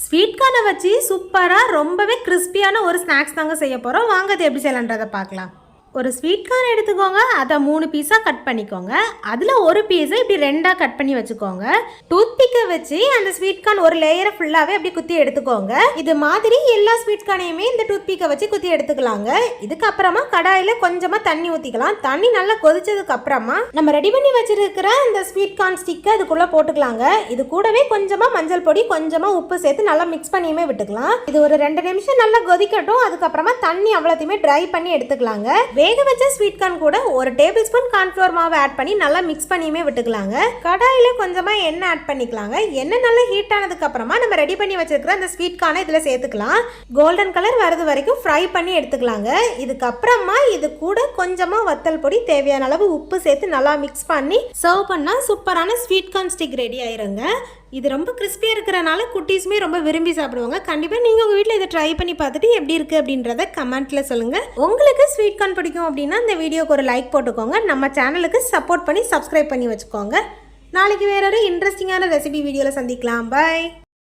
Sweet கார்னை வச்சு சூப்பராக ரொம்பவே கிறிஸ்பியான ஒரு ஸ்நாக்ஸ் தாங்க செய்ய போகிறோம். வாங்க அது எப்படி செய்யலான்றதை பார்க்கலாம். ஒரு ஸ்வீட் கார்ன் எடுத்துக்கோங்க, அதை 3 பீஸாக கட் பண்ணிக்கோங்க. அதில் ஒரு பீஸை இப்படி 2ஆக கட் பண்ணி வச்சுக்கோங்க. டூத் பிக்கை வச்சு அந்த ஸ்வீட் கார்ன் ஒரு லேயரை ஃபுல்லாகவே அப்படி குத்தி எடுத்துக்கோங்க. இது மாதிரி எல்லா ஸ்வீட் கார்னையுமே இந்த டூத் பிக்கை வச்சு குத்தி எடுத்துக்கலாங்க. இதுக்கப்புறமா கடாயில் கொஞ்சமாக தண்ணி ஊற்றிக்கலாம். தண்ணி நல்லா கொதிச்சதுக்கு அப்புறமா நம்ம ரெடி பண்ணி வச்சிருக்கிற இந்த ஸ்வீட் கார்ன் ஸ்டிக்கை அதுக்குள்ளே போட்டுக்கலாங்க. இது கூடவே கொஞ்சமாக மஞ்சள் பொடி, கொஞ்சமாக உப்பு சேர்த்து நல்லா மிக்ஸ் பண்ணியுமே விட்டுக்கலாம். இது ஒரு 2 நிமிஷம் நல்லா கொதிக்கட்டும். அதுக்கப்புறமா தண்ணி அவ்வளோத்தையுமே ட்ரை பண்ணி எடுத்துக்கலாங்க. வேக வச்ச ஸ்வீட் கார்ன் கூட ஒரு டேபிள் ஸ்பூன் கார்ன்ஃப்ளவர் மாவு ஆட் பண்ணி நல்லா மிக்ஸ் பண்ணியுமே விட்டுக்கலாங்க. கடாயில் கொஞ்சமாக எண்ணெய் ஆட் பண்ணிக்கலாங்க. எண்ணெய் நல்லா ஹீட் ஆனதுக்கு அப்புறமா நம்ம ரெடி பண்ணி வச்சிருக்கிற அந்த ஸ்வீட் கார்னை இதில் சேர்த்துக்கலாம். கோல்டன் கலர் வரது வரைக்கும் ஃப்ரை பண்ணி எடுத்துக்கலாங்க. இதுக்கப்புறமா இது கூட கொஞ்சமாக வத்தல் பொடி, தேவையான அளவு உப்பு சேர்த்து நல்லா மிக்ஸ் பண்ணி சர்வ் பண்ணால் சூப்பரான ஸ்வீட் கார்ன் ஸ்டிக் ரெடி ஆயிருங்க. இது ரொம்ப கிறிஸ்பியாக இருக்கிறனால குட்டீஸுமே ரொம்ப விரும்பி சாப்பிடுவாங்க. கண்டிப்பாக நீங்கள் உங்கள் வீட்டில் இதை ட்ரை பண்ணி பார்த்துட்டு எப்படி இருக்குது அப்படின்றத கமெண்ட்டில் சொல்லுங்கள். உங்களுக்கு ஸ்வீட் கார்ன் பிடிக்கும் அப்படின்னா இந்த வீடியோக்கு ஒரு லைக் போட்டுக்கோங்க. நம்ம சேனலுக்கு சப்போர்ட் பண்ணி சப்ஸ்கிரைப் பண்ணி வச்சுக்கோங்க. நாளைக்கு வேற ஒரு இன்ட்ரெஸ்டிங்கான ரெசிபி வீடியோவில் சந்திக்கலாம். பாய்.